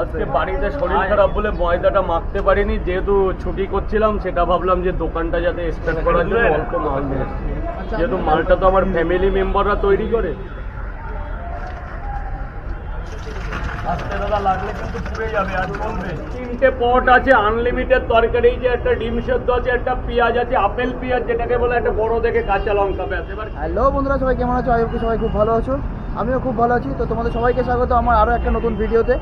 আজকে বাড়িতে শরীর খারাপ বলে ময়দাটা মাখতে পারিনি, যেহেতু ছুটি করছিলাম সেটা ভাবলাম যে দোকানটা যাতে স্টার্ট করার জন্য অল্প মাল নিয়ে এসেছি, যেহেতু মালটা তো আমার ফ্যামিলি মেম্বাররা তৈরি করে। আজকে দাদা লাগলে কিন্তু পুড়ে যাবে আর চলবে। 3টে পট আছে, আনলিমিটেড তরকারি, যে একটা ডিম সেদ্ধ আছে, একটা পেঁয়াজ আছে, আপেল পেঁয়াজ যেটাকে বলে, একটা বড় দেখে কাঁচা লঙ্কা পেঁয়াজ। এবার হ্যালো বন্ধুরা, সবাই কেমন আছো? আজকে সবাই খুব ভালো আছো, আমিও খুব ভালো আছি। তো তোমাদের সবাইকে স্বাগত আমার আরও একটা নতুন ভিডিওতে।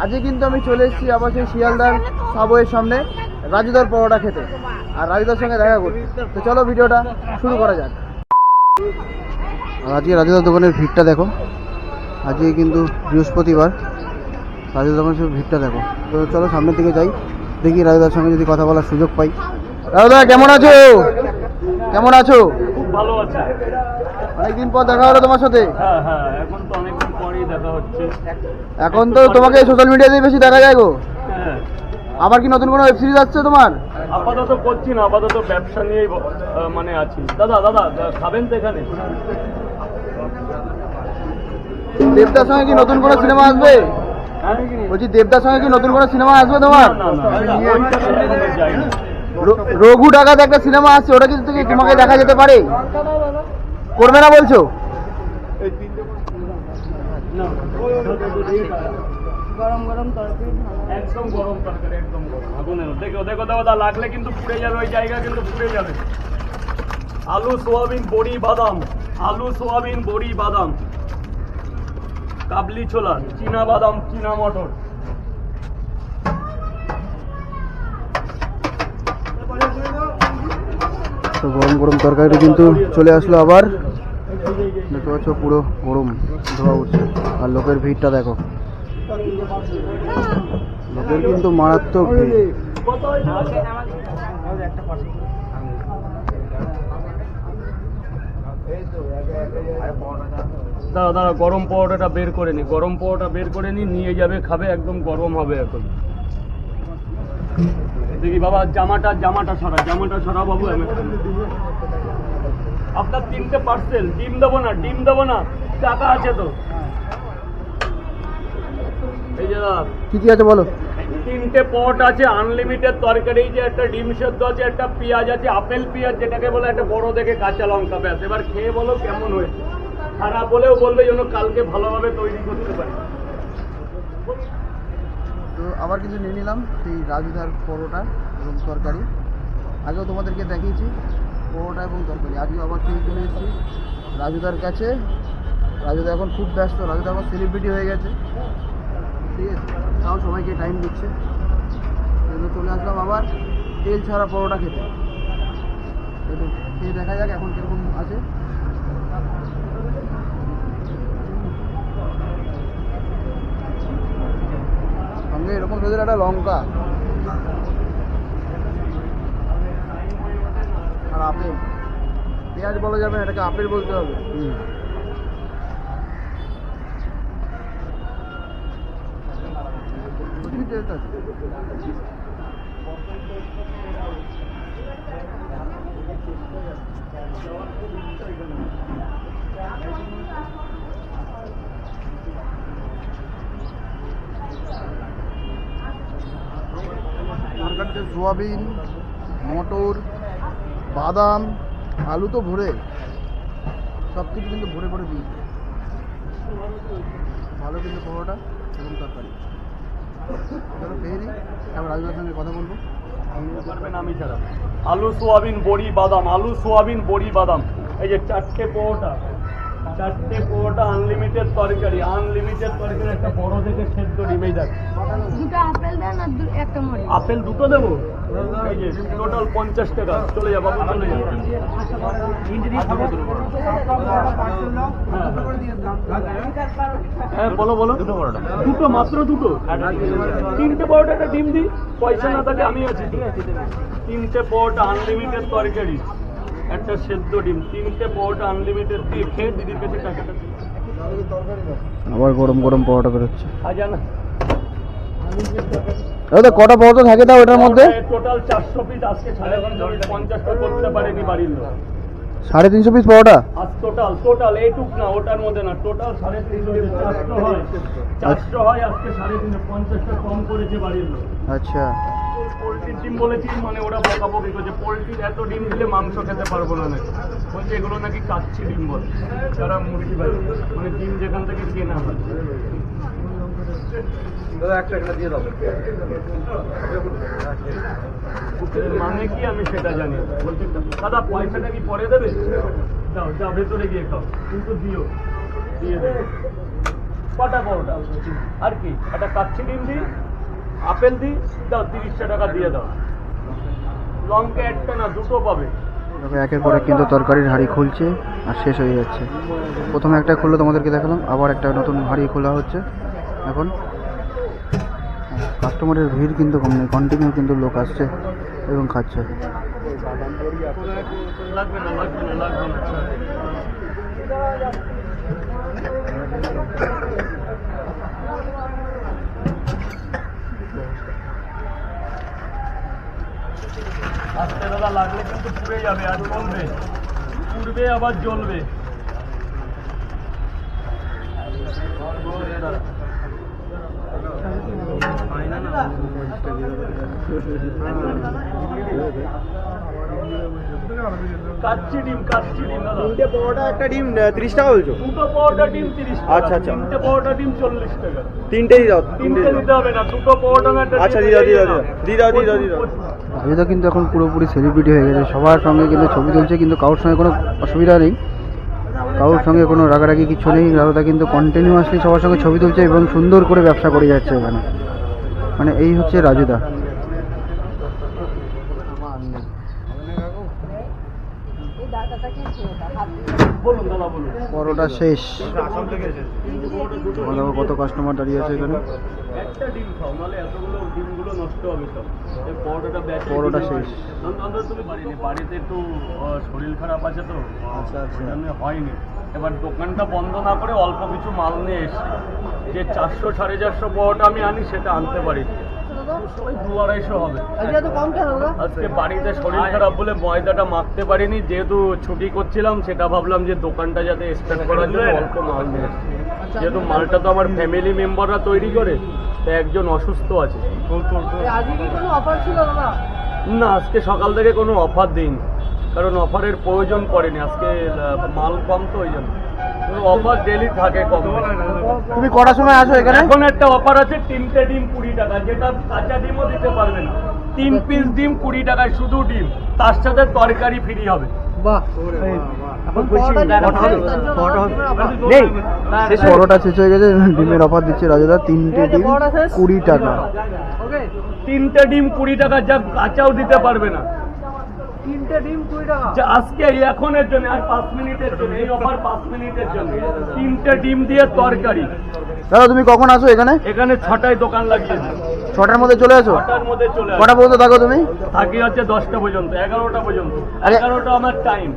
আজকে কিন্তু আমি চলে এসেছি আবার সেই শিয়ালদার সাবওয়ের সামনে রাজুদার পরোটা খেতে, আর রাজুদার সঙ্গে দেখা করি। তো চলো ভিডিওটা শুরু করা যাক। আজকে রাজুদার দোকানের ভিড়টা দেখো, আজকে কিন্তু বৃহস্পতিবার, রাজুদার দোকানের সঙ্গে ভিড়টা দেখো। তো চলো সামনের দিকে যাই, দেখি রাজুদার সঙ্গে যদি কথা বলার সুযোগ পাই। রাজুদা কেমন আছো? কেমন আছো? খুব ভালো আছে। অনেকদিন পর দেখা হলো তোমার সাথে। হ্যাঁ হ্যাঁ, এখন তো অনেকদিন পরেই দেখা হচ্ছে। এখন তো তোমাকে সোশ্যাল মিডিয়াতেই বেশি দেখা যায় গো। হ্যাঁ, আবার কি নতুন কোনো ওয়েব সিরিজ আসছে তোমার? আপাতত করছি না, আপাতত ব্যবসা নিয়েই মানে আছি। দাদা দাদা খাবেন তো এখানে? দেবদার সঙ্গে কি নতুন কোনো সিনেমা আসবে? বলছি দেবদার সঙ্গে কি নতুন কোনো সিনেমা আসবে তোমার? না না, ওইখানে যাই না। রঘু ডাকাত একটা সিনেমা আসছে, ওটা কিন্তু তোমাকে দেখা যেতে পারে, করবে না বলছো? গরম গরম তরকারি, একদম গরম তরকারি, একদম গরম আগুনের। দেখো দেখো দাদা, লাগলে কিন্তু পুড়ে যাবে, ওই জায়গা কিন্তু পুড়ে যাবে। আলু সোয়াবিন বড়ি বাদাম, আলু সোয়াবিন বড়ি বাদাম, কাবলি ছোলা, চীনা বাদাম, চীনা মটর। তো গরম গরম তরকারিটা কিন্তু চলে আসলো আবার, দেখতে পাচ্ছ পুরো গরম ধোয়া উঠছে। আর লোকের ভিড়টা দেখো, লোকের কিন্তু মারাত্মক ভিড়। দাদা দাদা, গরম পাউডারটা বের করে নি, গরম পাউডারটা বের করে নি, নিয়ে যাবে, খাবে, একদম গরম হবে এখন। দেখি বাবা, জামাটা সরা বাবু। আপনার 3টে পার্সেল। ডিম দেবো না, টাকা আছে তো। এই যে দাদা, কি কি আছে বলো? 3টে পট আছে, আনলিমিটেড তরকারি, যে একটা ডিম সেদ্ধ আছে, একটা পেঁয়াজ আছে, আপেল পেঁয়াজ যেটাকে বলে, একটা বড় দেখে কাঁচা লঙ্কা পেঁয়াজ। এবার খেয়ে বলো কেমন হয়েছে। খারাপ বলেও বলবে যেন কালকে ভালোভাবে তৈরি করতে পারি। তো আবার কিছু নিয়ে নিলাম সেই রাজুদার পরোটা এবং তরকারি। আগেও তোমাদেরকে দেখিয়েছি পরোটা এবং তরকারি, আজকে আবার সেই চলে এসেছি রাজুদার কাছে। রাজুদা এখন খুব ব্যস্ত, রাজুদা এখন সেলিব্রিটি হয়ে গেছে, ঠিক আছে, তাও সবাইকে টাইম দিচ্ছে। জন্য চলে আসলাম আবার তেল ছাড়া পরোটা খেতে। একটু খেয়ে দেখা যাক এখন কীরকম আছে। সঙ্গে এরকম সাইজের একটা লঙ্কা আর আপেল। পেঁয়াজ বলা যাবে না, এটাকে আপেল বলতে হবে। টেস্ট আছে। তরকারিতে সোয়াবিন, মটর, বাদাম, আলু তো ভরে, সব কিছু কিন্তু ভরে ভরে দিই। ভালো কিন্তু পরোটা এবং তরকারি। চলো খেয়ে নিই, তারপর রাজুদার সঙ্গে কথা বলবো। পারবেন আমি ছাড়া। আলু সোয়াবিন বড়ি বাদাম, আলু সোয়াবিন বড়ি বাদাম। এই যে 4টে পরোটা, আনলিমিটেড তরকারি, একটা বড় দেখে সেদ্ধ ডিম। এই দেখ, দুটো আপেল দেন আর একটা মরিচ। আপেল দুটো দেবো। এই যে টোটাল 50 টাকা। চলে যা বাবু, চলে যা। হ্যাঁ বলো বলো। দুটো মাত্র, দুটো। 3টে পরোটা, একটা ডিম দিই, পয়সা না থাকে আমি আছি। 3টে পরোটা আনলিমিটেড তরকারি, একটা সেদ্ধ ডিম, 3টে পরোটা আনলিমিটেড দিয়ে খেয়ে দিদির কাছে টাকাটা। আবার গরম গরম পরোটা বেরোচ্ছে। আচ্ছা না, দাদা কটা পরোটা থাকে তাও এটার মধ্যে? Total 400 piece. আজকে 50টা করতে পারেনি বাড়ির লোক। 350 পিস পরোটা। আর টোটাল এইটুক না, ওটার মধ্যে না, টোটাল 350, 400 হয়, 400 হয় আজকে 350, 50টা কম করেছে বাড়ির লোক। আচ্ছা, পোলট্রির ডিম বলেছি, মানে ওরা বকাবকি করছে, পোলট্রির এত ডিম দিলে মাংস খেতে পারবো না নাকি, বলছে এগুলো নাকি কাচ্চি ডিম বলে, যারা মুরগি ভাই, মানে ডিম যেখান থেকে কেনা হয়। মানে কি আমি সেটা জানি না। বলছে দাদা পয়সাটা কি পরে দেবে, যাও যাও ভেতরে গিয়ে খাও, কিন্তু দিও, দিয়ে দেবে। কটা পরোটা আর কি, একটা কাচ্চি ডিম দিই, আপেল দিই, দাও 30 টাকা দিয়ে দাও। লঙ্কা একটা না, দুটো পাবে। তবে একের পর এক কিন্তু তরকারির হাঁড়ি খুলছে আর শেষ হয়ে যাচ্ছে। প্রথমে একটা খুললো তোমাদেরকে দেখালাম, আবার একটা নতুন হাঁড়ি খোলা হচ্ছে এখন। কাস্টমারের ভিড় কিন্তু কম নেই, কন্টিনিউ কিন্তু লোক আসছে এবং খাচ্ছে। লাগবে না, লাগবে না, লাগবে না। আস্তে দাদা, লাগলে কিন্তু পুড়ে যাবে আর জ্বলবে, পুড়বে আবার জ্বলবে। কাচ্চি ডিম দাদা। 3টে পরোটা একটা ডিম 30 টাকা বলছো? দুটো পরোটা ডিম 30 টাকা। আচ্ছা, আচ্ছা। 3টে পরোটা ডিম 40 টাকা। 3টেই দাও, 3টে দিতে হবে না, দুটো পরোটা একটা আচ্ছা, দিয়ে দাও। রাজুদা কিন্তু এখন পুরোপুরি সেলিব্রিটি হয়ে গেছে, সবার সঙ্গে কিন্তু ছবি তুলছে, কিন্তু কারোর সঙ্গে কোনো অসুবিধা নেই, কারোর সঙ্গে কোনো রাগারাগি কিছু নেই। রাজুদা কিন্তু কন্টিনিউয়াসলি সবার সঙ্গে ছবি তুলছে এবং সুন্দর করে ব্যবসা করে যাচ্ছে এখানে, মানে এই হচ্ছে রাজুদা। বলুন দাদা, বলুন। পরোটা শেষ, কত কাস্টমার দাঁড়িয়ে আছে এখানে। একটা ডিম খাও, নাহলে এতগুলো ডিমগুলো নষ্ট হবে সব। এই পরোটাটা ব্যাচে পরোটা শেষ। অন্তত তুমি বাড়িতে একটু শরীর খারাপ আছে তো, আচ্ছা, আচ্ছা। জন্য হয়নি। এবার দোকানটা বন্ধ না করে অল্প কিছু মাল নিয়ে এসছি, যে 400 450 পরোটা আমি আনি সেটা আনতে পারি, ওই 2-250 হবে। আজকে বাড়িতে শরীর খারাপ বলে ময়দাটা মাখতে পারিনি, যেহেতু ছুটি করছিলাম, সেটা ভাবলাম যে দোকানটা যাতে স্টার্ট করার জন্য অল্প মাল নিয়ে এসছি। যেহেতু মালটা তো আমার ফ্যামিলি মেম্বাররা তৈরি করে, তো একজন অসুস্থ আছে। না, আজকে সকাল থেকে কোনো অফার দিইনি, কারণ অফারের প্রয়োজন পড়েনি, আজকে মাল কম তো ওই জন্য। অফার ডেলি থাকে কম। তুমি কটার সময় আসো এখানে? এখন একটা অফার আছে, 3টে ডিম 20 টাকা, যেটা কাঁচা ডিমও দিতে পারবে না। 3 পিস ডিম 20 টাকায়, শুধু ডিম, তার সাথে তরকারি ফ্রি হবে। বাহ, নেই, পরোটা শেষ হয়ে গেছে, ডিমের অফার দিচ্ছে রাজুদা, 3টে ডিম 20 টাকা। 3টে ডিম 20 টাকা, যা কাঁচাও দিতে পারবে না। 3টে ডিম 20 টাকা। আজকে এখনের জন্য, আর 5 মিনিটের জন্য এই অফার, 5 মিনিটের জন্য 3টে ডিম দিয়ে তরকারি। দাদা তুমি কখন আসো এখানে? এখানে 6টায় দোকান লাগিয়েছি। 6টার মধ্যে চলে আসো? 6টার মধ্যে চলে আসো। কটা পর্যন্ত থাকো তুমি? থাকি হচ্ছে 10টা পর্যন্ত, 11টা পর্যন্ত। আরে 11টা আমার টাইম।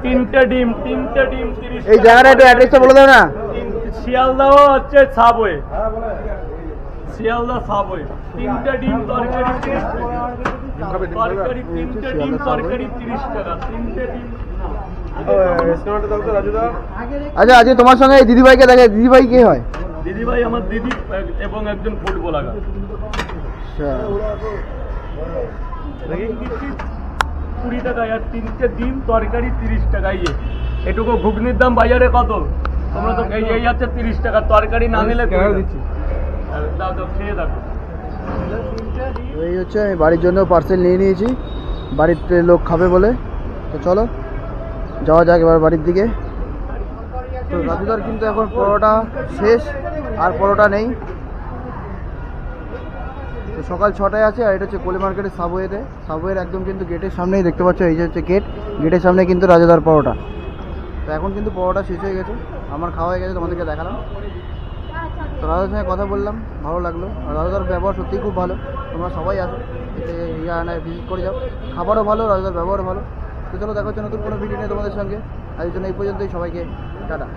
3টে ডিম 30 এই জায়গাটা একটু অ্যাড্রেসটা বলে দাও না। শিয়ালদাহ হচ্ছে সাবওয়ে, শিয়ালদা সাবওয়ে। 3টে ডিম তরকারি 30 টাকা। তরকারি 3টে ডিম তরকারি 30 টাকা। 3টে ডিম। আচ্ছা, আজকে তোমার সঙ্গে এই দিদিভাইকে দেখে, দিদিভাই কে হয়? দিদিভাই আমার দিদি এবং একজন ফুটবলার। আচ্ছা, 20 টাকায়, আর 3টে ডিম তরকারি 30 টাকায়। এটুকু ঘুগনির দাম বাজারে কত? তোমরা তো এই হচ্ছে 30 টাকা, তরকারি না নিলে দিচ্ছি। দাও দাও, খেয়ে দেখো। এই হচ্ছে, আমি বাড়ির জন্য পার্সেল নিয়ে নিয়েছি, বাড়িতে লোক খাবে বলে। তো চলো যাওয়া যাক এবার বাড়ির দিকে। তো রাজুদার কিন্তু এখন পরোটা শেষ, আর পরোটা নেই। তো সকাল 6টায় আছে, আর এটা হচ্ছে কোলে মার্কেটের সাবওয়েতে, সাবওয়ের একদম কিন্তু গেটের সামনেই দেখতে পাচ্ছ, এই যে হচ্ছে গেট, গেটের সামনে কিন্তু রাজুদার পরোটা। তো এখন কিন্তু পরোটা শেষ হয়ে গেছে, আমার খাওয়া হয়ে গেছে, তোমাদেরকে দেখালাম। তো রাজুদার সঙ্গে কথা বললাম, ভালো লাগলো, আর রাজুদার ব্যবহার সত্যিই খুব ভালো। তোমরা সবাই আসো, এসে ইয়ানায় ভিজিট করে যাও, খাবারও ভালো, রাজুদার ব্যবহারও ভালো। তো চলো দেখা হচ্ছে নতুন কোনো ভিডিও নিয়ে তোমাদের সঙ্গে। আজকের জন্য এই পর্যন্তই, সবাইকে টাটা।